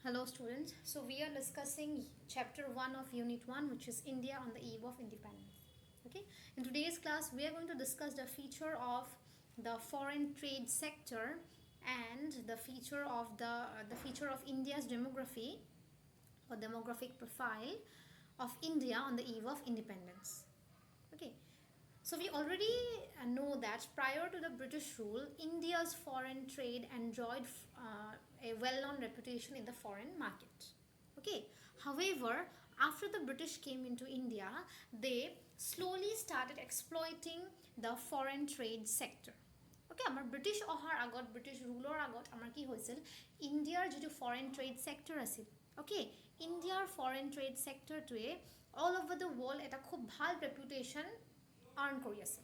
Hello students. So we are discussing chapter 1 of unit 1, which is India on the eve of independence. Okay. In today's class we are going to discuss the feature of the foreign trade sector and the feature of India's demography or demographic profile of India on the eve of independence. Okay. So we already know that prior to the British rule, India's foreign trade enjoyed a well-known reputation in the foreign market. Okay. However, after the British came into India, they slowly started exploiting the foreign trade sector. Okay, আমাৰ British অহাৰ আগত British ৰুলৰ আগত আমাৰ কি হৈছিল ইণ্ডিয়াৰ যিটো foreign trade sector আছিল ওকে ইণ্ডিয়াৰ ফৰেন ট্ৰেড সেক্টৰটোৱে অল ওভাৰ দ্য ৱৰ্ল্ড এটা খুব ভাল ৰেপুটেশ্যন আৰ্ন কৰি আছে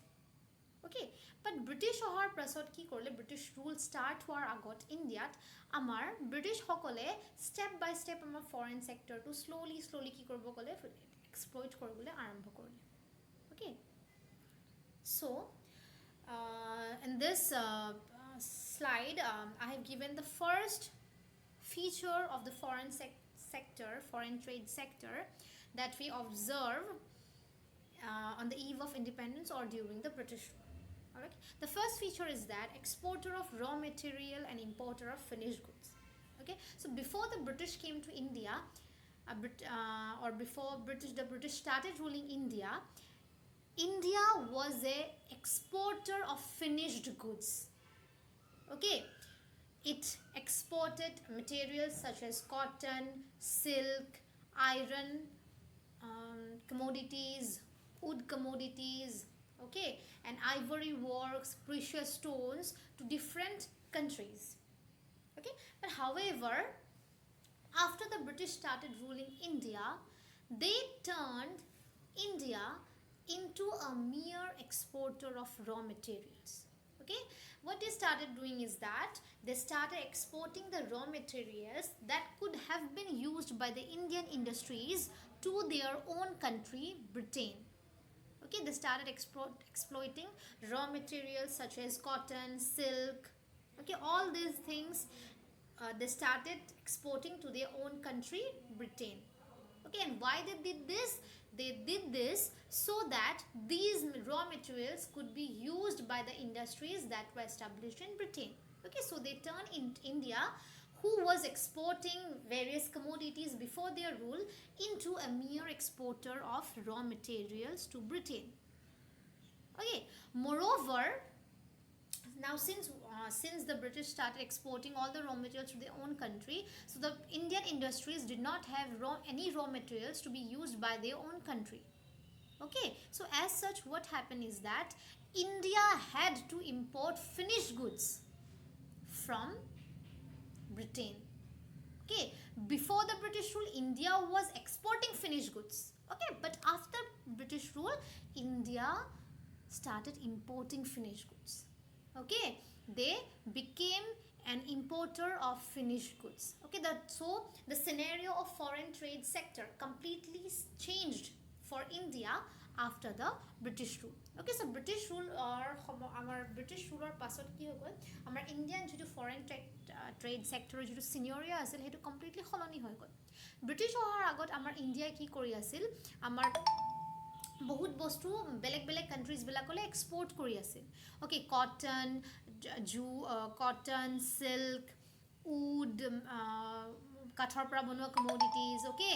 ওকে বাট ব্ৰিটিছ অহাৰ পাছত কি কৰিলে ব্ৰিটিছ ৰুল ষ্টাৰ্ট হোৱাৰ আগত ইণ্ডিয়াত আমাৰ ব্ৰিটিছসকলে ষ্টেপ বাই ষ্টেপ আমাৰ ফৰেন সেক্টৰটো শ্ল'লি কি কৰিব গ'লে এক্সপ্লইট কৰিবলৈ আৰম্ভ কৰিলে ওকে so in this slide I have given the first feature of the foreign trade sector that we observe on the eve of independence or during the British rule. Alright, the first feature is that exporter of raw material and importer of finished goods. Okay, so before the British came to India, or before the British started ruling India, India was a exporter of finished goods. Okay, it exported materials such as cotton, silk, iron, commodities, wood commodities, okay, and ivory works, precious stones to different countries. Okay, but however, after the British started ruling India, they turned India into a mere exporter of raw materials. Okay, what they started doing is that they started exporting the raw materials that could have been used by the Indian industries to their own country, Britain. Okay, they started exploiting raw materials such as cotton, silk, okay, all these things they started exporting to their own country, Britain. Okay, and why they did this? They did this so that these raw materials could be used by the industries that were established in Britain. Okay, so they turned in India, who was exporting various commodities before their rule, into a mere exporter of raw materials to Britain. Okay, moreover, now since the British started exporting all the raw materials to their own country, so the Indian industries did not have any raw materials to be used by their own country. Okay, so as such what happened is that India had to import finished goods from Britain. Okay, before the British rule India was exporting finished goods. Okay, but after British rule India started importing finished goods. Okay, they became an importer of finished goods. Okay, so the scenario of foreign trade sector completely changed for India after the British rule. Okay, so British rule or our British ruler pasot ki hoy gol amar Indian jitu foreign trade sector jitu scenario asil hetu completely kholoni hoy gol. British ohar agot amar India ki kori asil amar বহুত বস্তু বেলেগ বেলেগ countries বিলাকলে export কৰি আছিল ওকে cotton silk would কাঠৰ পৰা বনোৱা commodities ওকে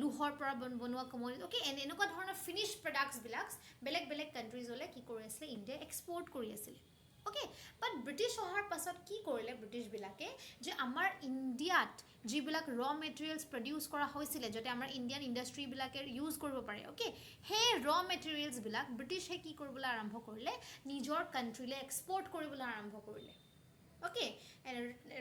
লোহৰ পৰা বনোৱা কমোডিটিজ ওকে এনেকুৱা ধৰণৰ ফিনিশ প্ৰডাক্টছ বিলাক বেলেগ বেলেগ কান্ট্ৰিজলে কি কৰি আছিল ইণ্ডিয়া এক্সপোৰ্ট কৰি আছিল ওকে বাট ব্ৰিটিছ অহাৰ পাছত কি কৰিলে ব্ৰিটিছ বিলাকে যে আমাৰ ইণ্ডিয়াত যিবিলাক ৰ মেটেৰিয়েলছ প্ৰডিউস কৰা হৈছিল যাতে আমাৰ ইণ্ডিয়ান ইণ্ডাষ্ট্ৰি বিলাকে ইউজ কৰিব পাৰে ওকে হে ৰ মেটেৰিয়েলছ বিলাক ব্ৰিটিছে কি কৰিবলৈ আৰম্ভ কৰিলে নিজৰ কান্ট্ৰিলে এক্সপোৰ্ট কৰিবলৈ আৰম্ভ কৰিলে ওকে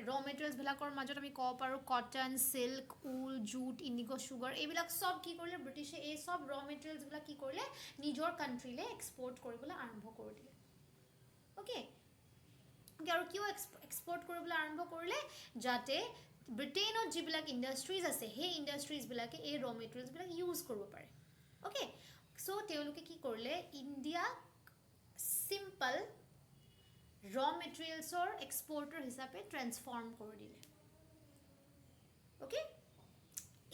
ৰ মেটেৰিয়েলছ বিলাকৰ মাজত আমি ক'ব পাৰো কটন সিল্ক উল জুট ইণ্ডিগো সুগাৰ এইবিলাক সব কি কৰিলে ব্ৰিটিছে এই সব ৰ মেটেৰিয়েলছ বিলাক কি কৰিলে নিজৰ কান্ট্ৰিলে এক্সপোৰ্ট কৰিবলৈ আৰম্ভ কৰি দিলে ওকে আৰু কিয় এক্সপোৰ্ট কৰিবলৈ আৰম্ভ কৰিলে যাতে ব্ৰিটেইনত যিবিলাক ইণ্ডাষ্ট্ৰিজ আছে সেই ইণ্ডাষ্ট্ৰিজ বিলাকে এই ৰ মেটেৰিয়েলছ বিলাক ইউজ কৰিব পাৰে ওকে সো তেওঁলোকে কি কৰিলে ইণ্ডিয়া সিম্পল ৰ মেটেৰিয়েলছৰ এক্সপোৰ্টাৰ হিচাপে ট্ৰান্সফৰ্ম কৰি দিলে ওকে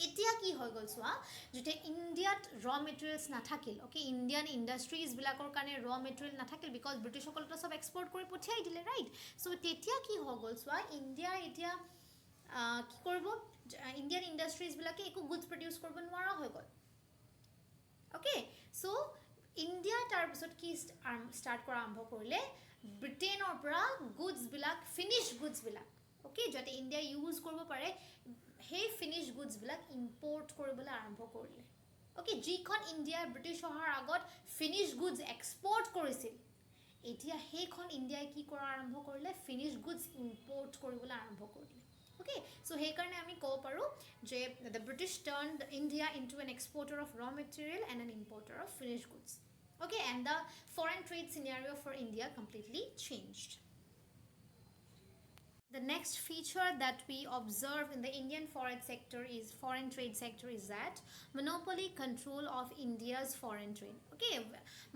এতিয়া কি হৈ গ'ল চোৱা যেতিয়া ইণ্ডিয়াত ৰ মেটেৰিয়েলছ নাথাকিল ওকে ইণ্ডিয়ান ইণ্ডাষ্ট্ৰিজবিলাকৰ কাৰণে ৰ মেটেৰিয়েল নাথাকিল বিকজ ব্ৰিটিছসকলেতো চব এক্সপৰ্ট কৰি পঠিয়াই দিলে ৰাইট চ' তেতিয়া কি হৈ গ'ল চোৱা ইণ্ডিয়া এতিয়া কি কৰিব ইণ্ডিয়ান ইণ্ডাষ্ট্ৰিজবিলাকে একো গুডছ প্ৰডিউচ কৰিব নোৱাৰা হৈ গ'ল ওকে চ' ইণ্ডিয়া তাৰপিছত কি ষ্টাৰ্ট কৰা আৰম্ভ কৰিলে ব্ৰিটেইনৰ পৰা গুডছবিলাক ফিনিছ গুডছবিলাক ওকে যাতে ইণ্ডিয়া ইউজ কৰিব পাৰে সেই ফিনিছ গুডছবিলাক ইম্পৰ্ট কৰিবলৈ আৰম্ভ কৰিলে ওকে যিখন ইণ্ডিয়া ব্ৰিটিছ অহাৰ আগত ফিনিছ গুডছ এক্সপৰ্ট কৰিছিল এতিয়া সেইখন ইণ্ডিয়াই কি কৰা আৰম্ভ কৰিলে ফিনিছ গুডছ ইম্পৰ্ট কৰিবলৈ আৰম্ভ কৰিলে ওকে চ' সেইকাৰণে আমি ক'ব পাৰোঁ যে the British turn India into an exporter of raw material and an importer of finish goods okay and the foreign trade scenario for India completely changed. The next feature that we observe in the Indian foreign trade sector is that monopoly control of India's foreign trade. Okay,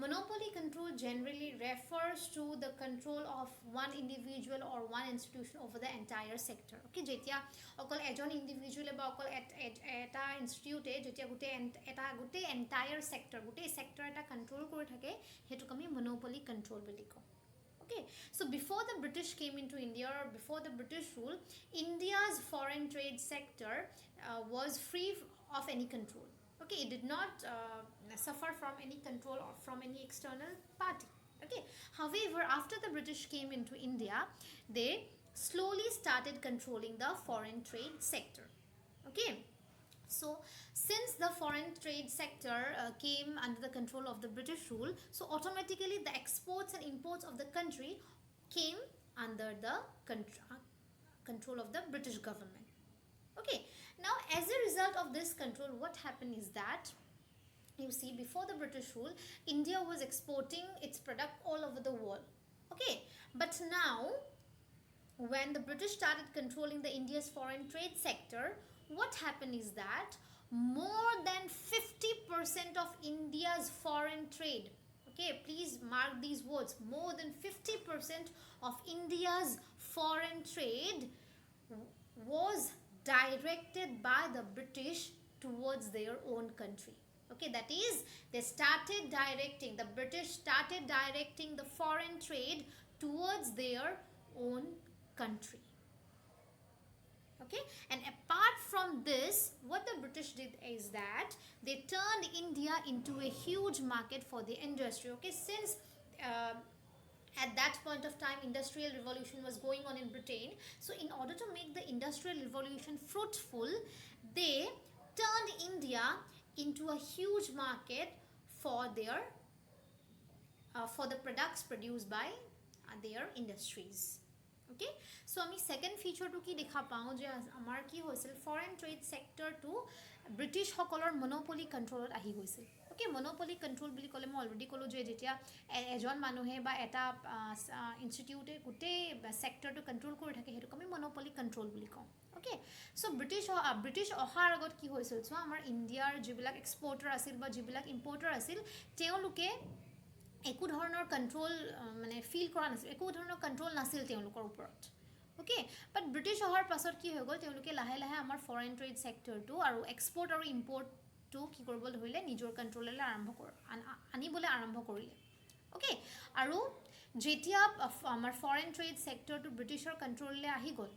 monopoly control generally refers to the control of one individual or one institution over the entire sector. Okay, jetia okol ejon individual ba okol eta institute jetia gute entire sector eta control kori thake hetu kami monopoly control boli ko. Okay, so before the British came into India or before the British rule, India's foreign trade sector was free of any control. Okay, it did not suffer from any control or from any external party. Okay, however, after the British came into India, they slowly started controlling the foreign trade sector. Okay. So since the foreign trade sector came under the control of the British rule, so automatically the exports and imports of the country came under the control of the British government. Okay, now as a result of this control, what happened is that you see before the British rule, India was exporting its product all over the world. Okay, but now when the British started controlling the India's foreign trade sector, what happened is that more than 50% of India's foreign trade, okay, please mark these words, more than 50% of India's foreign trade was directed by the British towards their own country. Okay, that is the British started directing the foreign trade towards their own country. Okay, and apart from this, what the British did is that they turned India into a huge market for the industry. Okay, since at that point of time industrial revolution was going on in Britain, so in order to make the industrial revolution fruitful, they turned India into a huge market for their for the products produced by their industries. Okay, so আমি second ফিচাৰটো কি দেখা পাওঁ যে আমাৰ কি হৈছিল foreign trade সেক্টৰটো British সকলৰ monopoly কন্ট্ৰোলত আহি গৈছিল ওকে মনোপলি কন্ট্ৰোল বুলি ক'লে মই অলৰেডি ক'লো যে যেতিয়া এজন মানুহে বা এটা ইনষ্টিটিউটে গোটেই সেক্টৰটো কন্ট্ৰোল কৰি থাকে হেতুক আমি মনোপলি কন্ট্ৰোল বুলি কওঁ ওকে সো ব্ৰিটিছ অহাৰ আগত কি হৈছিল সো আমাৰ ইণ্ডিয়াৰ যিবিলাক এক্সপৰ্টাৰ আছিল বা যিবিলাক ইম্পৰ্টাৰ আছিল তেওঁলোকে একো ধৰণৰ কন্ট্ৰোল মানে ফিল কৰা নাছিল একো ধৰণৰ কন্ট্ৰোল নাছিল তেওঁলোকৰ ওপৰত ওকে বাট ব্ৰিটিছ অহাৰ পাছত কি হৈ গ'ল তেওঁলোকে লাহে লাহে আমাৰ ফৰেন ট্ৰেড সেক্টৰটো আৰু এক্সপৰ্ট আৰু ইম্পৰ্টটো কি কৰিব ধৰিলে নিজৰ কন্ট্ৰোললৈ আনিবলৈ আৰম্ভ কৰিলে ওকে আৰু যেতিয়া আমাৰ ফৰেন ট্ৰেড সেক্টৰটো ব্ৰিটিছৰ কন্ট্ৰোললৈ আহি গ'ল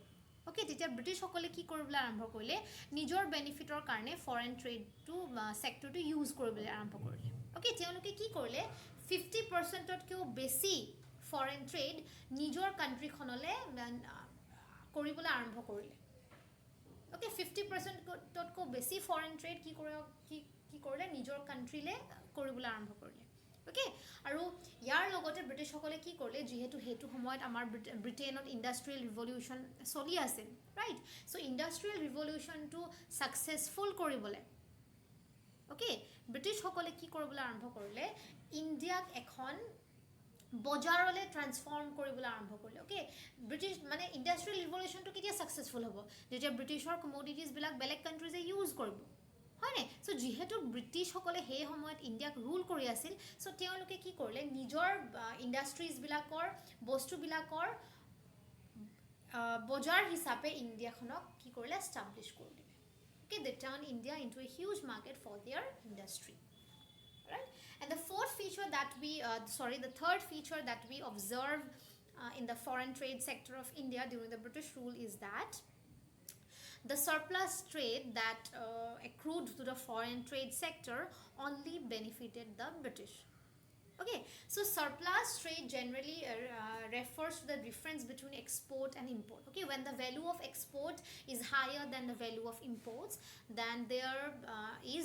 ওকে তেতিয়া ব্ৰিটিছসকলে কি কৰিবলৈ আৰম্ভ কৰিলে নিজৰ বেনিফিটৰ কাৰণে ফৰেন ট্ৰেডটো সেক্টৰটো ইউজ কৰিবলৈ আৰম্ভ কৰিলে ওকে তেওঁলোকে কি কৰিলে 50%তকৈও বেছি ফৰেন ট্ৰেড নিজৰ কাণ্ট্ৰিখনলৈ কৰিবলৈ আৰম্ভ কৰিলে ওকে 50%তকৈও বেছি ফৰেন ট্ৰেড কি কৰিলে নিজৰ কাণ্ট্ৰিলৈ কৰিবলৈ আৰম্ভ কৰিলে ওকে আৰু ইয়াৰ লগতে ব্ৰিটিছসকলে কি কৰিলে যিহেতু হেতু সময়ত আমাৰ ব্ৰিটেইনত ইণ্ডাষ্ট্ৰিয়েল ৰিভলিউচন চলি আছিল ৰাইট সো ইণ্ডাষ্ট্ৰিয়েল ৰিভলিউচনটো সাকসেসফুল কৰিবলৈ ওকে ব্ৰিটিছসকলে কি কৰিবলৈ আৰম্ভ কৰিলে ইণ্ডিয়াক এখন বজাৰলৈ ট্ৰান্সফৰ্ম কৰিবলৈ আৰম্ভ কৰিলে ওকে ব্ৰিটিছ মানে ইণ্ডাষ্ট্ৰিয়েল ৰিভলিউচনটো কেতিয়া সাকসেসফুল হ'ব যেতিয়া ব্ৰিটিছৰ কমোডিটিজবিলাক বেলেগ কাণ্ট্ৰিজে ইউজ কৰিব হয়নে সো যেহেতু ব্ৰিটিছসকলে সেই সময়ত ইণ্ডিয়াক ৰুল কৰি আছিল সো তেওঁলোকে কি কৰিলে নিজৰ ইণ্ডাষ্ট্ৰিজবিলাকৰ বস্তুবিলাকৰ বজাৰ হিচাপে ইণ্ডিয়াখনক কি কৰিলে এষ্টাব্লিছ কৰি দিলে okay they turned India into a huge market for their industry right and the fourth feature that we the third feature that we observe in the foreign trade sector of India during the British rule is that the surplus trade that accrued to the foreign trade sector only benefited the British. Okay, so surplus trade generally refers to the difference between export and import. Okay, when the value of export is higher than the value of imports, then there is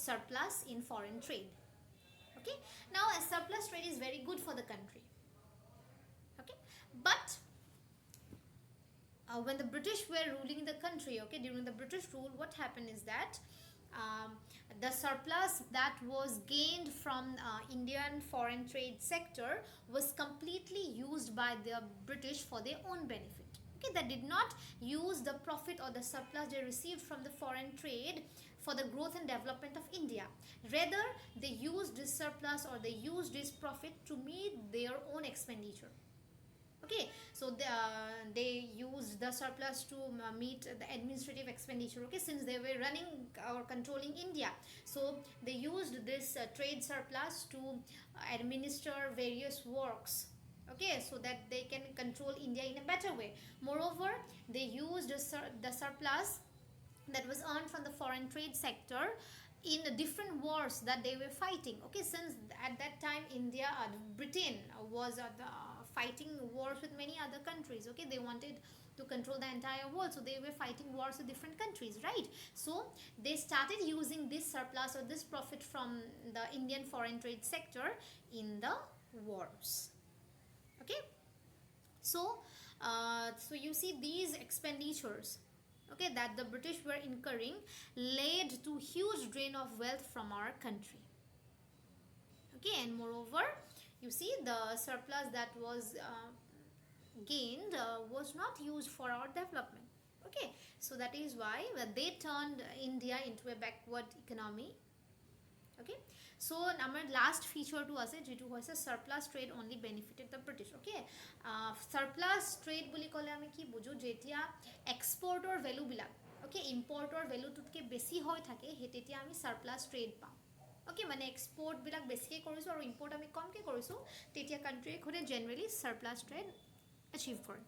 surplus in foreign trade. Okay, now a surplus trade is very good for the country. Okay, but when the British were ruling the country, okay, during the British rule, what happened is that um, the surplus that was gained from Indian foreign trade sector was completely used by the British for their own benefit. Okay, they did not use the profit or the surplus they received from the foreign trade for the growth and development of India. Rather, they used this surplus or they used this profit to meet their own expenditure. Okay, so they used the surplus to meet the administrative expenditure. Okay, since they were running or controlling India, so they used this trade surplus to administer various works. Okay, so that they can control India in a better way. Moreover, they used the surplus that was earned from the foreign trade sector in different wars that they were fighting. Okay, since at that time India, Britain was fighting wars with many other countries. Okay, they wanted to control the entire world, so they were fighting wars with different countries, right? So they started using this surplus or this profit from the Indian foreign trade sector in the wars. Okay, so so you see these expenditures, okay, that the British were incurring led to huge drain of wealth from our country. Okay, and moreover, you see the surplus that was gained was not used for our development. Okay, so that is why they turned India into a backward economy. Okay, so our last feature to us যেটো হৈছে surplus trade only benefited the British. Okay, surplus trade বুলি ক'লে আমি কি বুজো যেতিয়া এক্সপোৰ্টৰ value বিলাক okay ইম্পৰ্টৰ ভ্যালুটোতকৈ বেছি হৈ থাকে হে তেতিয়া আমি surplus trade পাওঁ. Okay, মানে এক্সপোৰ্ট বিলাক বেছিকৈ কৰিছো আৰু ইম্পৰ্ট আমি কমকৈ কৰিছো তেতিয়া কান্ট্ৰি এখনে জেনাৰেলি surplus trade achieve কৰে.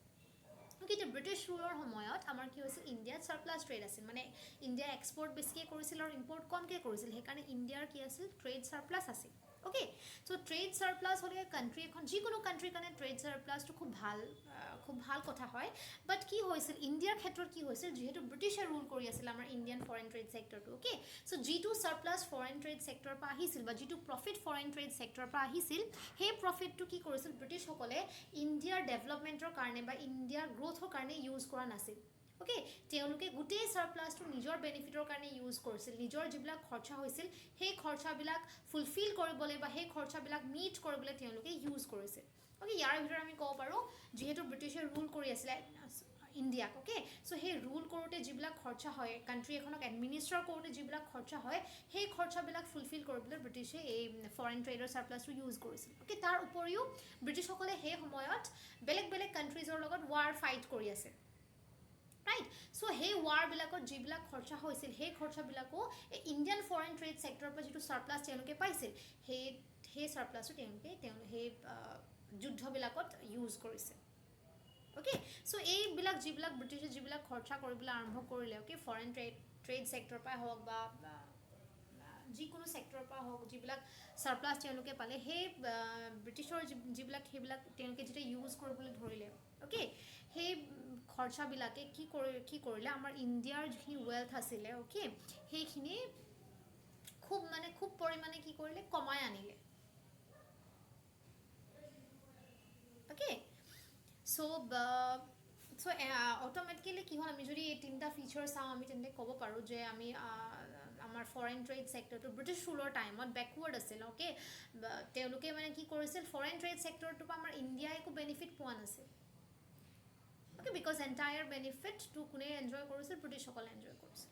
Okay, the British ruler সময়ত আমাৰ কি হৈছিল ইণ্ডিয়াত surplus trade আছিল মানে ইণ্ডিয়া এক্সপোৰ্ট বেছিকৈ কৰিছিল আৰু ইম্পৰ্ট কমকৈ কৰিছিল সেইকাৰণে ইণ্ডিয়াৰ কি আছিল ট্ৰেড সাৰপ্লাস আছিল. Okay, so trade surplus হলে কান্ট্ৰি এখন যিকোনো কান্ট্ৰিৰ কাৰণে ট্ৰেড সাৰপ্লাসটো খুব ভাল কথা হয়. বাট কি হৈছিল ইণ্ডিয়াৰ ক্ষেত্ৰত কি হৈছিল যেহেতু ব্ৰিটিছে ৰুল কৰি আছিল আমাৰ ইণ্ডিয়ান ফৰেন ট্ৰেড সেক্টৰটো. ওকে, সো যিটো সাৰপ্লাস ফৰেন ট্ৰেড সেক্টৰৰ পৰা আহিছিল বা যিটো প্ৰফিট ফৰেন ট্ৰেড সেক্টৰৰ পৰা আহিছিল সেই প্ৰফিটটো কি কৰিছিল ব্ৰিটিছসকলে ইণ্ডিয়াৰ ডেভেলপমেণ্টৰ কাৰণে বা ইণ্ডিয়াৰ গ্ৰোথৰ কাৰণে ইউজ কৰা নাছিল. ওকে, তেওঁলোকে গোটেই সাৰপ্লাসটো নিজৰ বেনিফিটৰ কাৰণে ইউজ কৰিছিল. নিজৰ যিবিলাক খৰচা হৈছিল সেই খৰচাবিলাক ফুলফিল কৰিবলৈ বা সেই খৰচাবিলাক মিট কৰিবলৈ তেওঁলোকে ইউজ কৰিছিল. ওকে, ইয়াৰ ভিতৰত আমি ক'ব পাৰোঁ যেহেতু ব্ৰিটিছে ৰুল কৰি আছিলে ইণ্ডিয়াক. ওকে, সো সেই ৰুল কৰোঁতে যিবিলাক খৰচা হয় কাণ্ট্ৰি এখনক এডমিনিষ্ট্ৰেট কৰোঁতে যিবিলাক খৰচা হয় সেই খৰচাবিলাক ফুলফিল কৰিবলৈ ব্ৰিটিছে এই ফৰেন ট্ৰেডৰ সাৰপ্লাসটো ইউজ কৰিছিল. ওকে, তাৰ উপৰিও ব্ৰিটিছসকলে সেই সময়ত বেলেগ বেলেগ কাণ্ট্ৰিজৰ লগত ৱাৰ ফাইট কৰি আছে, ৰাইট? সো সেই ৱাৰবিলাকত যিবিলাক খৰচা হৈছিল সেই খৰচাবিলাকো ইণ্ডিয়ান ফৰেন ট্ৰেড সেক্টৰৰ পৰা যিটো সাৰপ্লাস তেওঁলোকে পাইছিল সেই সাৰপ্লাসটো তেওঁলোকে সেই যুদ্ধবিলাকত ইউজ কৰিছে. ওকে, সো এইবিলাক যিবিলাক ব্ৰিটিছে যিবিলাক খৰচা কৰিবলৈ আৰম্ভ কৰিলে ওকে ফৰেন ট্ৰেড সেক্টৰৰ পৰা হওক বা যিকোনো সেক্টৰৰ পৰা হওক যিবিলাক সাৰপ্লাস তেওঁলোকে পালে সেই ব্ৰিটিছৰ যিবিলাক সেইবিলাক তেওঁলোকে যেতিয়া ইউজ কৰিবলৈ ধৰিলে ওকে সেই খৰচাবিলাকে কি কৰিলে আমাৰ ইণ্ডিয়াৰ যিখিনি ৱেলথ আছিলে ওকে সেইখিনি খুব পৰিমাণে কি কৰিলে কমাই আনিলে. ওকে, সো অটোমেটিক্যালি কি হ'ল আমি যদি এই তিনিটা ফিচাৰ চাওঁ আমি তেন্তে ক'ব পাৰোঁ যে আমি আমাৰ ফৰেন ট্ৰেড সেক্টৰটো ব্ৰিটিছ ৰুলৰ টাইমত বেকৱাৰ্ড আছিল. ওকে, তেওঁলোকে মানে কি কৰিছিল ফৰেন ট্ৰেড সেক্টৰটোৰ পৰা আমাৰ ইণ্ডিয়াই একো বেনিফিট পোৱা নাছিল. Okay, because entire benefit to কোনে এনজয় কৰিছিল ব্ৰিটিছসকলে এনজয় কৰিছিল.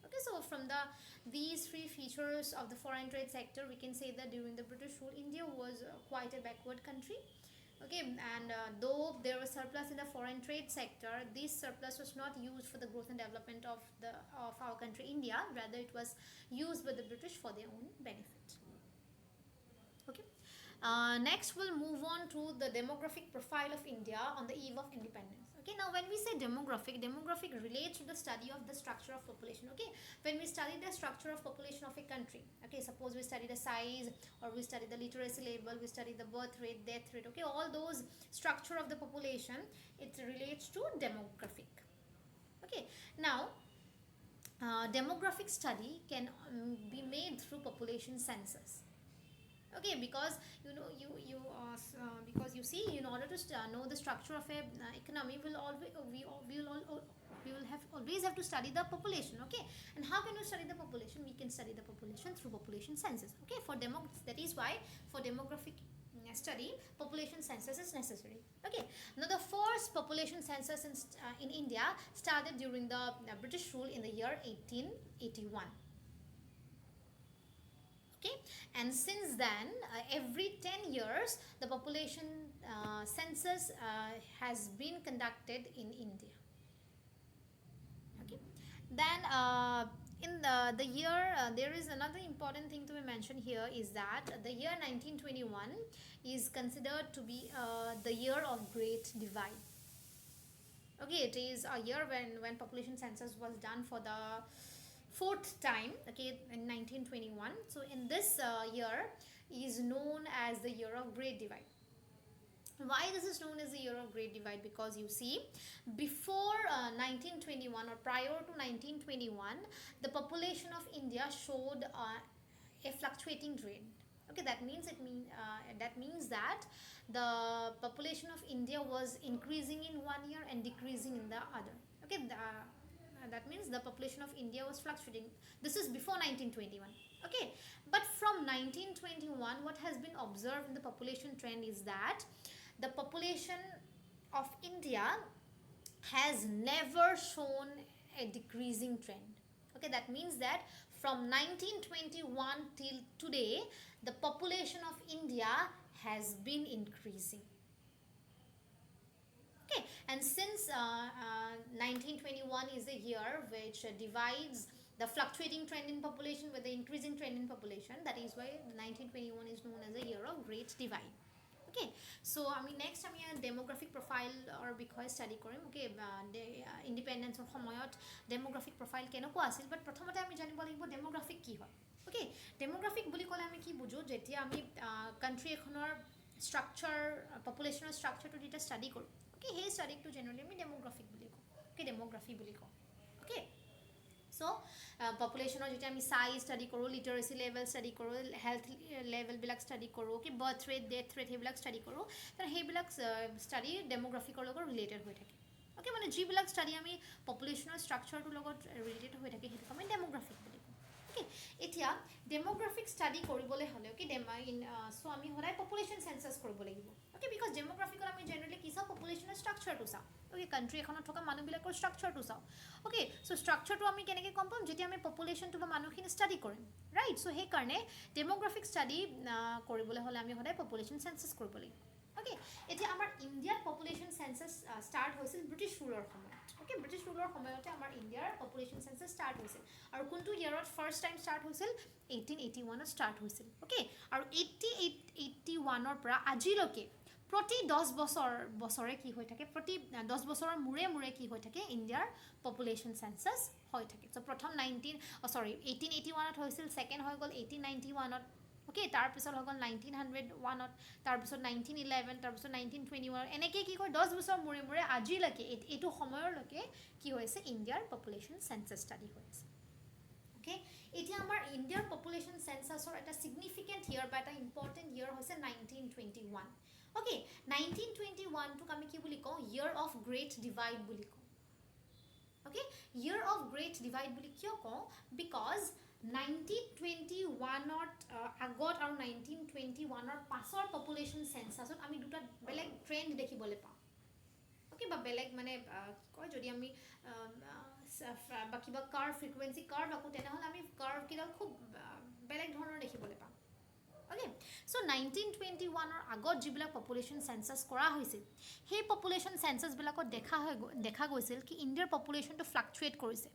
Okay, so from these three features of the foreign trade sector we can say that during the British rule India was quite a backward country. Okay, and though there was surplus in the foreign trade sector, this surplus was not used for the growth and development of our country India. Rather, it was used by the British for their own benefit. Okay. Next, we'll move on to the demographic profile of India on the eve of independence. Okay, now when we say demographic relates to the study of the structure of population. Okay, when we study the structure of population of a country, okay, suppose we study the size, or we study the literacy level, we study the birth rate, death rate, okay, all those structure of the population, it relates to demographic. Okay, now demographic study can be made through population census. Okay, because because you see, in order to know the structure of a economy, will always we will have always have to study the population. Okay, and how can we study the population? We can study the population through population census. Okay, for that is why for demographic study, population census is necessary. Okay, now the first population census in India started during the British rule in the year 1881. Okay, and since then every 10 years the population census has been conducted in India. Okay, then in the year there is another important thing to be mentioned here, is that the year 1921 is considered to be the year of great divide. Okay, it is a year when population census was done for the fourth time, okay, in 1921. So in this year is known as the year of great divide. Why this is known as the year of great divide? Because you see, before 1921 or prior to 1921, the population of India showed a fluctuating trend. Okay, that means that the population of India was increasing in one year and decreasing in the other. Okay, that means the population of India was fluctuating. This is before 1921. Okay, but from 1921, what has been observed in the population trend is that the population of India has never shown a decreasing trend. Okay, that means that from 1921 till today, the population of India has been increasing. Okay, and since 1921 is a year which divides the fluctuating trend in population with the increasing trend in population, that is why 1921 is known as a year of great divide. Okay, so আমি next আমি ডেমোগ্ৰাফিক প্ৰফাইলৰ বিষয়ে study কৰিম. Okay, ইণ্ডিপেণ্ডেঞ্চৰ সময়ত ডেমোগ্ৰাফিক profile কেনেকুৱা আছিল, but প্ৰথমতে আমি জানিব লাগিব ডেমোগ্ৰাফিক কি হয়. অ'কে, ডেমোগ্ৰাফিক বুলি ক'লে আমি কি বুজোঁ, যেতিয়া আমি কাণ্ট্ৰি এখনৰ ষ্ট্ৰাকচাৰ, পপুলেশ্যনৰ ষ্ট্ৰাকচাৰটো যেতিয়া ষ্টাডি কৰোঁ, অ'কে, সেই ষ্টাডিটো জেনেৰেলি আমি ডেমোগ্ৰাফিক বুলি কওঁ. অ'কে, ডেমোগ্ৰাফি বুলি কওঁ. অ'কে, চ' পপুলেশ্যনৰ যেতিয়া আমি চাইজ ষ্টাডি কৰোঁ, লিটাৰেচি লেভেল ষ্টাডি কৰোঁ, হেল্থ লেভেলবিলাক ষ্টাডি কৰোঁ, কি বাৰ্থ ৰেট, ডেথ ৰেট সেইবিলাক ষ্টাডি কৰোঁ, তাৰ সেইবিলাক ষ্টাডি ডেমোগ্ৰাফিকৰ লগত ৰিলেটেড হৈ থাকে. অ'কে, মানে যিবিলাক ষ্টাডি আমি পপুলেশ্যনৰ ষ্ট্ৰাকচাৰটোৰ লগত ৰিলেটেড হৈ থাকে সেইটোক আমি ডেমোগ্ৰাফিক বুলি কওঁ. অ'কে, এতিয়া ডেমোগ্ৰাফিক ষ্টাডি কৰিবলৈ হ'লে অ'কে চ' আমি সদায় পপুলেশ্যন চেঞ্চাছ কৰিব লাগিব. অ'কে, বিকজ ডেমোগ্ৰাফিকত আমি জেনেৰেলি কি চাওঁ, পপুলেশ্যনৰ ষ্ট্ৰাকচাৰটো চাওঁ. অ'কে, কাণ্ট্ৰি এখনত থকা মানুহবিলাকৰ ষ্ট্ৰাকচাৰটো চাওঁ. অ'কে, চ' ষ্ট্ৰাকচাৰটো আমি কেনেকৈ গম পাম, যেতিয়া আমি পপুলেশ্যনটো বা মানুহখিনি ষ্টাডি কৰিম, ৰাইট. চ' সেইকাৰণে ডেমোগ্ৰাফিক ষ্টাডি কৰিবলৈ হ'লে আমি সদায় পপুলেশ্যন চেঞ্চাছ কৰিব লাগিব. অ'কে, এতিয়া আমাৰ ইণ্ডিয়াত পপুলেশ্যন চেঞ্চাছ ষ্টাৰ্ট হৈছিল ব্ৰিটিছ ৰুলৰ সময়ত. অ'কে, ব্ৰিটিছ ৰুলৰ সময়তে আমাৰ ইণ্ডিয়াৰ পপুলেশ্যন চেঞ্চাছ ষ্টাৰ্ট হৈছিল. আৰু কোনটো ইয়েৰত ফাৰ্ষ্ট টাইম ষ্টাৰ্ট হৈছিল, 1881ত ষ্টাৰ্ট হৈছিল. অ'কে, আৰু 1881ৰ পৰা আজিলৈকে প্ৰতি 10 বছৰে কি হৈ থাকে, প্ৰতি 10 বছৰৰ মূৰে কি হৈ থাকে, ইণ্ডিয়াৰ পপুলেশ্যন চেঞ্চাছ হৈ থাকে. চ' প্ৰথম 1881ত হৈছিল, ছেকেণ্ড হৈ গ'ল 1891ত. অ'কে, তাৰপিছত হৈ গ'ল 1901ত, তাৰপিছত 1911, তাৰপিছত 1921, এনেকৈ কি কয় 10 বছৰ মূৰে আজিলৈকে এইটো সময়লৈকে কি হৈছে, ইণ্ডিয়াৰ পপুলেশ্যন চেঞ্চাছ ষ্টাডি হৈ আছে. অ'কে, এতিয়া আমাৰ ইণ্ডিয়াৰ পপুলেশ্যন চেঞ্চাছৰ এটা ছিগনিফিকেণ্ট ইয়েৰ বা এটা ইম্পৰ্টেণ্ট ইয়েৰ হৈছে 1921. অ'কে, 1921টোক আমি কি বুলি কওঁ, ইয়েৰ অফ গ্ৰেট ডিভাইড বুলি কওঁ. Okay, year of great divide বুলি কিয় কওঁ, বিকজ 1921ৰ আগত আৰু 1921ৰ পাছৰ পপুলেশ্যন চেঞ্চাছত আমি দুটা বেলেগ ট্ৰেণ্ড দেখিবলৈ পাওঁ. অ'কে, বা বেলেগ মানে কি কয়, যদি আমি বা কিবা কাৰ্ভ, ফ্ৰিকুৱেঞ্চি কাৰ্ভ আঁকো, তেনেহ'লে আমি কাৰ্ভকেইডাল খুব বেলেগ ধৰণৰ দেখিবলৈ পাম. Okay, so 1921 or আগত যিবিলাক পপুলেশ্যন সেন্সাস কৰা হৈছিল সেই পপুলেশ্যন সেন্সাস বিলাকত দেখা গৈছিল কি ইণ্ডিয়াৰ পপুলেশ্যনটো ফ্লাকচুৱেট কৰিছে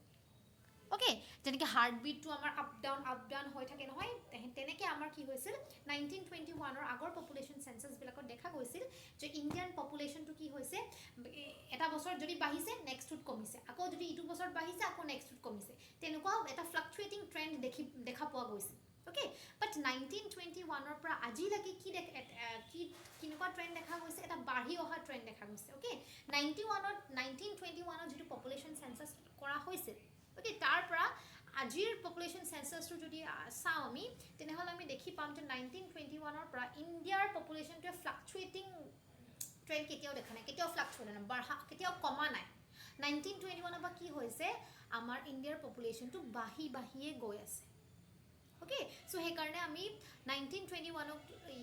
ওকে যেনেকৈ হাৰ্টবিটটো আমাৰ আপ ডাউন হৈ থাকে নহয় তেনেকৈ আমাৰ কি হৈছিল 1921 আগৰ পপুলেশ্যন সেন্সাছবিলাকত দেখা গৈছিল যে ইণ্ডিয়ান পপুলেশ্যনটো কি হৈছে এটা বছৰত যদি বাঢ়িছে নেক্সটটোত কমিছে আকৌ যদি ইটো বছৰত বাঢ়িছে আকৌ নেক্সটটোত কমিছে তেনেকুৱা এটা ফ্লাকচুৱেটিং ট্ৰেণ্ড দেখা পোৱা গৈছিল ওকে বাট 1921 পৰা আজিলৈকে কি কেনেকুৱা ট্ৰেণ্ড দেখা গৈছে এটা বাঢ়ি অহা ট্ৰেণ্ড দেখা গৈছে ওকে 1921 যিটো পপুলেশ্যন সেন্সাছ কৰা হৈছিল ওকে তাৰ পৰা আজিৰ পপুলেশ্যন সেন্সাছটো যদি চাওঁ আমি তেনেহ'লে আমি দেখি পাম যে 1921 পৰা ইণ্ডিয়াৰ পপুলেশ্যনটোৱে ফ্লাকচুৱেটিং ট্ৰেণ্ড কেতিয়াও দেখা নাই কেতিয়াও ফ্লাকচুৱেট নাই বাঢ়া কেতিয়াও কমা নাই 1921 পৰা কি হৈছে আমাৰ ইণ্ডিয়াৰ পপুলেশ্যনটো বাঢ়িয়ে গৈ আছে ওকে সো সেইকাৰণে আমি 1921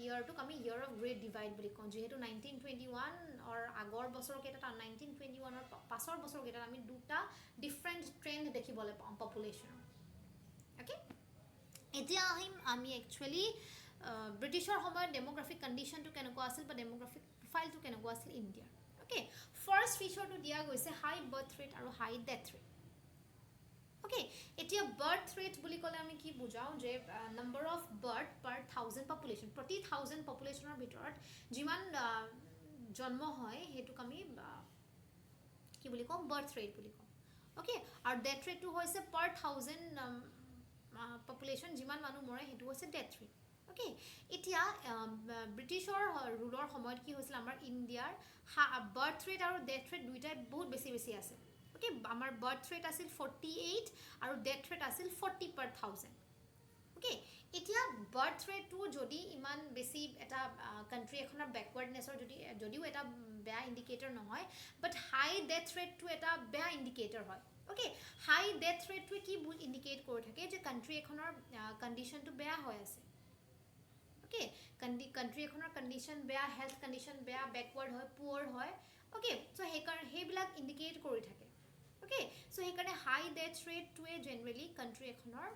ইয়াৰটোক আমি ইয়াৰ অফ গ্ৰেট ডিভাইড বুলি কওঁ যিহেতু 1921 আগৰ বছৰকেইটাত 1921 পাছৰ বছৰকেইটাত আমি দুটা ডিফাৰেণ্ট ট্ৰেণ্ড দেখিবলৈ পাওঁ পপুলেশ্যনৰ ওকে এতিয়া আহিম আমি একচুৱেলি ব্ৰিটিছৰ সময়ত ডেমোগ্ৰাফিক কণ্ডিশ্যনটো কেনেকুৱা আছিল বা ডেমোগ্ৰাফিক প্ৰফাইলটো কেনেকুৱা আছিল ইণ্ডিয়াৰ ওকে ফাৰ্ষ্ট ফিচাৰটো দিয়া গৈছে হাই বাৰ্থ ৰেট আৰু হাই ডেথ ৰেট ওকে এতিয়া বাৰ্থ ৰেট বুলি ক'লে আমি কি বুজাওঁ যে নম্বৰ অফ বাৰ্থ পাৰ 1000 পপুলেশ্যন প্ৰতি 1000 পপুলেশ্যনৰ ভিতৰত যিমান জন্ম হয় সেইটোক আমি কি বুলি কওঁ বাৰ্থ ৰেট বুলি কওঁ ওকে আৰু ডেথ ৰেটটো হৈছে পাৰ 1000 পপুলেশ্যন যিমান মানুহ মৰে সেইটো হৈছে ডেথ ৰেট ওকে এতিয়া ব্ৰিটিছৰ ৰুলৰ সময়ত কি হৈছিল আমাৰ ইণ্ডিয়াৰ বাৰ্থ ৰেট আৰু ডেথ ৰেট দুইটাই বহুত বেছি আছে ওকে আমাৰ বাৰ্থ ৰেট আছিল 48 আৰু ডেথ ৰেট আছিল 40 per 1000 ওকে এতিয়া বাৰ্থ ৰেটটো যদি ইমান বেছি এটা কাণ্ট্ৰি এখনৰ বেকৱাৰ্ডনেছৰ যদিও এটা বেয়া ইণ্ডিকেটৰ নহয় বাট হাই ডেথ ৰেটটো এটা বেয়া ইণ্ডিকেটৰ হয় ওকে হাই ডেথ ৰেটটোৱে কি ইণ্ডিকেট কৰি থাকে যে কাণ্ট্ৰি এখনৰ কণ্ডিশ্যনটো বেয়া হৈ আছে ওকে কাণ্ট্ৰি এখনৰ কণ্ডিশ্যন বেয়া হেল্থ কণ্ডিশ্যন বেয়া বেকৱাৰ্ড হয় পুৱাৰ হয় ওকে চ' সেইবিলাক ইণ্ডিকেট কৰি থাকে ওকে চ' সেইকাৰণে হাই ডেথ ৰেটটোৱে জেনেৰেলি কাণ্ট্ৰি এখনৰ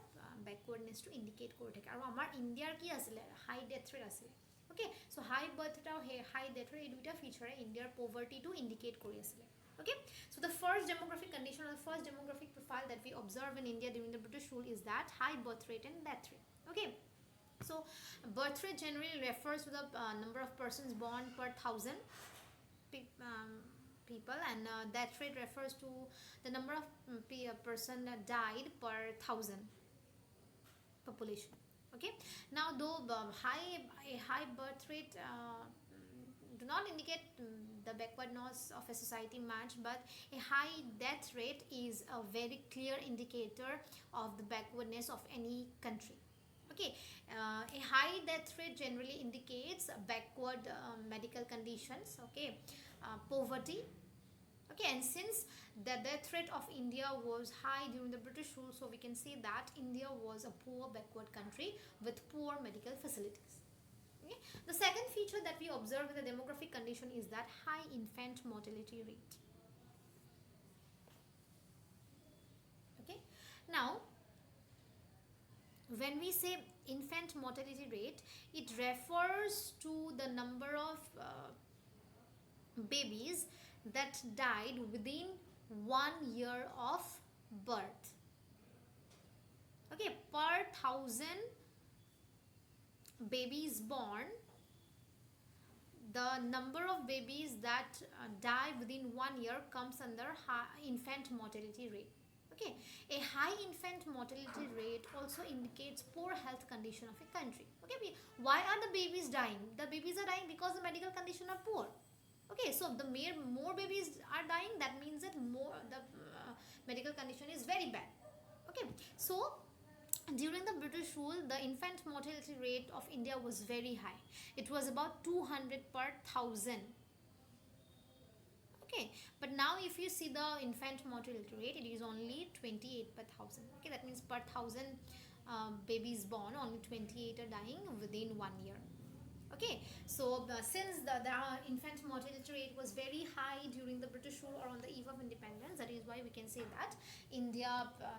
বেকৱাৰ্ডনেছটো ইণ্ডিকেট কৰি থাকে আৰু আমাৰ ইণ্ডিয়াৰ কি আছিলে হাই ডেথ ৰেট আছিলে ওকে চ' হাই বাৰ্থ ৰেট আৰু হাই ডেথ ৰেট এই দুটা ফিচাৰে ইণ্ডিয়াৰ পভাৰ্টিটো ইণ্ডিকেট কৰি আছিলে okay so the first demographic condition or the first demographic profile that we observe in India during the British rule is that high birth rate and death rate okay so birth rate generally refers to the number of persons born per 1000 people and death rate refers to the number of person that died per 1000 population okay now though a high birth rate do not indicate the backwardness of a society much but a high death rate is a very clear indicator of the backwardness of any country okay a high death rate generally indicates backward medical conditions okay poverty okay and since the death rate of India was high during the British rule so we can say that India was a poor backward country with poor medical facilities okay the second feature that we observe in the demographic condition is that high infant mortality rate okay now when we say infant mortality rate it refers to the number of babies that died within 1 year of birth okay per 1000 babies born the number of babies that die within 1 year comes under infant mortality rate okay a high infant mortality rate also indicates poor health condition of a country okay why are the babies dying the babies are dying because the medical condition are poor okay so the more babies are dying that means that more the medical condition is very bad okay so during the British rule the infant mortality rate of India was very high it was about 200 per 1000 okay but now if you see the infant mortality rate it is only 28 per 1000 okay that means per 1000 babies born only 28 are dying within 1 year okay so since the infant mortality rate was very high during the British rule or on the eve of independence that is why we can say that India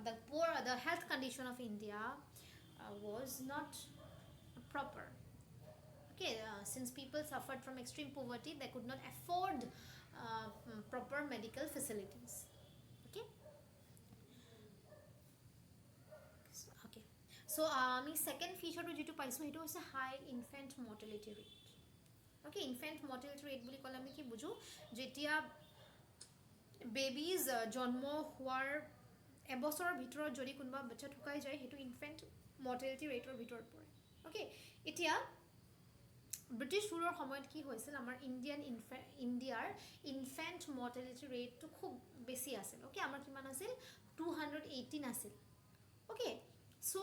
the health condition of India was not proper Okay, since people suffered from extreme poverty, they could not afford proper medical facilities. Okay. Okay, so আমি second feature যেটো পাইছো সেইটো হৈছে high infant mortality rate. Okay, infant mortality rate বুলি ক'লে আমি কি বুজো, যেতিয়া বেবিজ জন্ম হোৱাৰ এবছৰৰ ভিতৰত যদি কোনোবা বাচ্চা ঢুকাই যায় সেইটো ইনফেণ্ট মৰ্টেলিটি ৰেটৰ ভিতৰত পৰে. অ'কে, এতিয়া ব্ৰিটিছ ৰুলৰ সময়ত কি হৈছিল, আমাৰ ইণ্ডিয়াৰ ইনফেণ্ট মৰ্টেলিটি ৰেটটো খুব বেছি আছিল. অ'কে, আমাৰ কিমান আছিল, 218 আছিল. অ'কে, চ'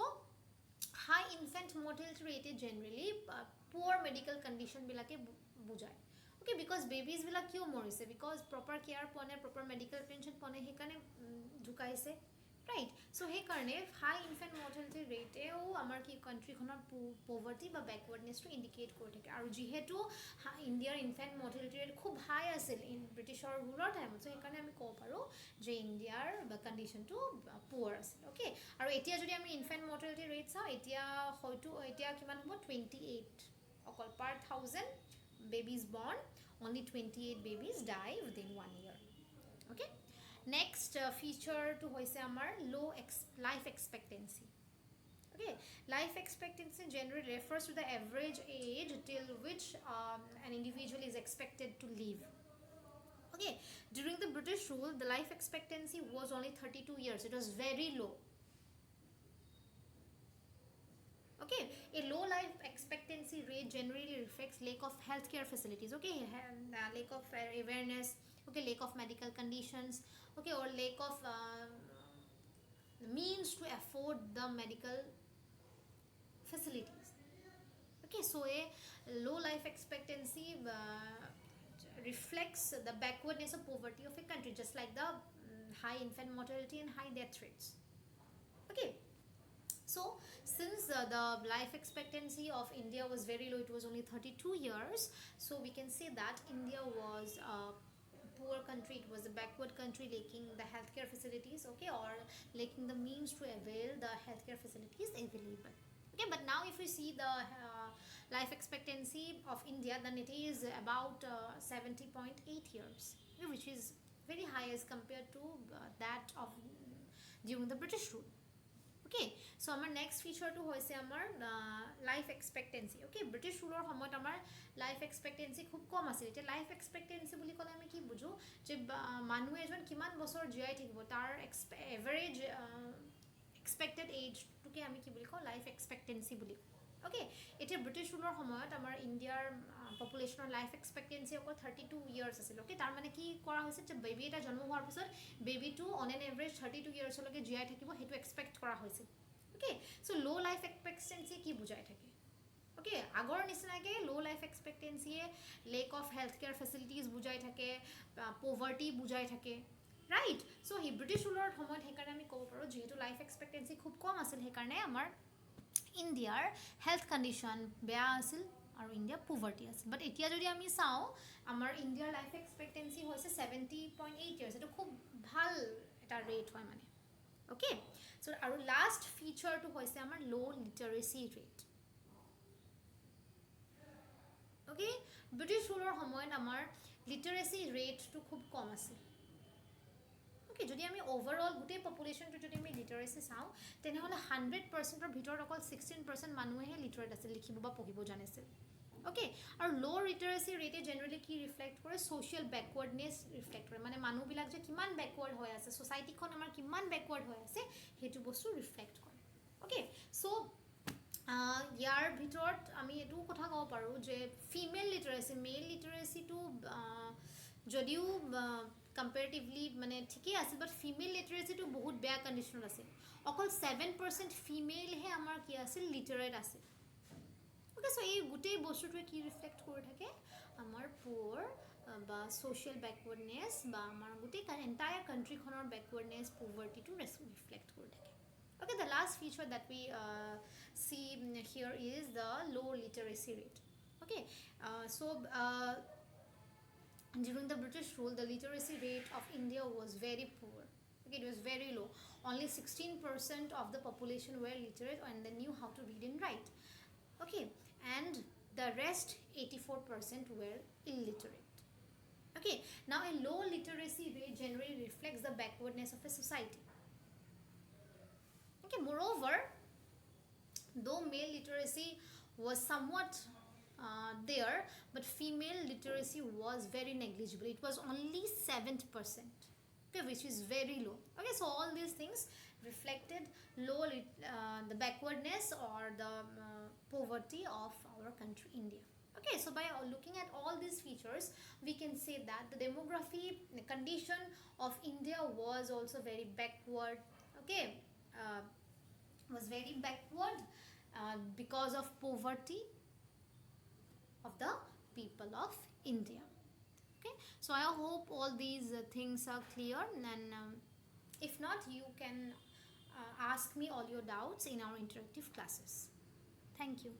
হাই ইনফেণ্ট মৰ্টেলিটি ৰেটে জেনেৰেলি পুৱাৰ মেডিকেল কণ্ডিশ্যনবিলাকে বুজায়. অ'কে, বিকজ বেবিজবিলাক কিয় মৰিছে, বিকজ প্ৰপাৰ কেয়াৰ পোৱা নাই, প্ৰপাৰ মেডিকেল এটেনশ্যন পোৱা নাই, সেইকাৰণে ঢুকাইছে, ৰাইট. চ' সেইকাৰণে হাই ইনফেণ্ট মৰ্টেলিটি ৰেটেও আমাৰ কি কাণ্ট্ৰিখনৰ পভাৰ্টি বা বেকৱাৰ্ডনেছটো ইণ্ডিকেট কৰি থাকে. আৰু যিহেতু ইণ্ডিয়াৰ ইনফেণ্ট মৰ্টেলিটি ৰেট খুব হাই আছিল ব্ৰিটিছৰ ৰুলৰ টাইমত, চ' সেইকাৰণে আমি ক'ব পাৰোঁ যে ইণ্ডিয়াৰ কণ্ডিশ্যনটো পুৱাৰ আছিল. অ'কে, আৰু এতিয়া যদি আমি ইনফেণ্ট মৰ্টেলিটি ৰেট চাওঁ, এতিয়া কিমান হ'ব, 28 অকল পাৰ 1000 babies born, only 28 babies die within 1 year. Okay, next feature to hoise amar low life expectancy. Okay, life expectancy generally refers to the average age till which an individual is expected to live. Okay, during the British rule the life expectancy was only 32 years. It was very low. Okay, a low life expectancy rate generally reflects lack of healthcare facilities. Okay, lack of awareness. Okay, lack of medical conditions. Okay, or lack of means to afford the medical facilities. Okay, so a low life expectancy reflects the backwardness of poverty of a country, just like the high infant mortality and high death rates. Okay, so since the life expectancy of India was very low, it was only 32 years, so we can say that India was a poor country, it was a backward country lacking the healthcare facilities, okay, or lacking the means to avail the healthcare facilities available. Okay, but now if we see the life expectancy of India, then it is about 70.8 years, which is very high as compared to that of during the British rule. Okay, so our next feature to hoise amar life expectancy. Okay, British ruler সময়ত আমাৰ life expectancy খুব কম আছিল. এতিয়া life expectancy বুলি ক'লে আমি কি বুজো, যে মানুহ এজন কিমান বছৰ জীয়াই থাকিব, তাৰ এভাৰেজ এক্সপেক্টেড এজটোকে আমি কি বুলি কওঁ, লাইফ এক্সপেক্টেন্সি বুলি কওঁ. অ'কে, এতিয়া ব্ৰিটিছ ৰুলৰ সময়ত আমাৰ ইণ্ডিয়াৰ পপুলেশ্যনৰ লাইফ এক্সপেক্টেন্সি অকল 32 ইয়াৰ্ছ আছিল. অ'কে, তাৰ মানে কি কৰা হৈছিল, যে বেবী এটা জন্ম হোৱাৰ পিছত বেবীটো অন এন এভাৰেজ 32 ইয়াৰ্ছলৈকে জীয়াই থাকিব, সেইটো এক্সপেক্ট কৰা হৈছিল. অ'কে, চ' ল' লাইফ এক্সপেক্টেন্সি কি বুজাই থাকে, অ'কে, আগৰ নিচিনাকৈ ল' লাইফ এক্সপেক্টেন্সিয়ে lack of health care facilities বুজাই থাকে, পভাৰ্টি বুজাই থাকে, ৰাইট. চ' সেই ব্ৰিটিছ ৰুলৰ সময়ত সেইকাৰণে আমি ক'ব পাৰোঁ, যিহেতু লাইফ এক্সপেক্টেন্সি খুব কম আছিল, সেইকাৰণে আমাৰ ইণ্ডিয়াৰ হেল্থ কণ্ডিশ্যন বেয়া আছিল আৰু ইণ্ডিয়া পভাৰ্টি আছিল. বাট এতিয়া যদি আমি চাওঁ, আমাৰ ইণ্ডিয়াৰ লাইফ এক্সপেক্টেন্সি হৈছে 70.8 ইয়াৰ্ছ. এইটো খুব ভাল এটা ৰেট হয় মানে. অ'কে, চ' আৰু লাষ্ট ফিচাৰটো হৈছে আমাৰ ল' লিটাৰেচি ৰেট. অ'কে, ব্ৰিটিছ ৰুলৰ সময়ত আমাৰ লিটাৰেচি ৰেটটো খুব কম আছিল. অ'কে, যদি আমি অভাৰঅল গোটেই পপুলেশ্যনটো যদি আমি লিটাৰেচি চাওঁ, তেনেহ'লে 100%ৰ ভিতৰত অকল 16% মানুহেহে লিটাৰেট আছিল, লিখিব বা পঢ়িব জানিছিল. অ'কে, আৰু ল' লিটাৰেচি ৰেটে জেনেৰেলি কি ৰিফ্লেক্ট কৰে, ছ'চিয়েল বেকৱাৰ্ডনেছ ৰিফ্লেক্ট কৰে, মানে মানুহবিলাক যে কিমান বেকৱাৰ্ড হৈ আছে, ছ'চাইটিখন আমাৰ কিমান বেকৱাৰ্ড হৈ আছে, সেইটো বস্তু ৰিফ্লেক্ট কৰে. অ'কে, চ' ইয়াৰ ভিতৰত আমি এইটো কথা ক'ব পাৰোঁ যে ফিমেল লিটাৰেচি, মেল লিটাৰেচিটো যদিও কম্পেৰেটিভলি মানে ঠিকেই আছিল, বাট ফিমেল লিটাৰেচিটো বহুত বেয়া কণ্ডিশ্যনত আছিল. অকল 7% ফিমেলহে আমাৰ কি আছিল, লিটাৰেট আছিল. অ'কে, চ' এই গোটেই বস্তুটোৱে কি ৰিফ্লেক্ট কৰি থাকে, আমাৰ পুৱাৰ বা ছ'চিয়েল বেকৱাৰ্ডনেছ বা আমাৰ গোটেই এণ্টায়াৰ কাণ্ট্ৰিখনৰ বেকৱাৰ্ডনেছ, পভাৰ্টিটো ৰিফ্লেক্ট কৰি থাকে. Okay, the last feature that we see here is the low literacy rate. Okay, so during the British rule, the literacy rate of India was very poor. Okay, it was very low. Only 16% of the population were literate and they knew how to read and write. Okay, and The rest 84% were illiterate. Okay, now a low literacy rate generally reflects the backwardness of a society. Okay, moreover, though male literacy was somewhat there, but female literacy was very negligible. It was only 7%, okay, which is very low. Okay, so all these things reflected the backwardness or the poverty of our country, India. Okay, so by looking at all these features, we can say that the demography, the condition of India was also very backward. Okay, was very backward because of poverty of the people of India. Okay, so I hope all these things are clear, and if not, you can ask me all your doubts in our interactive classes. Thank you.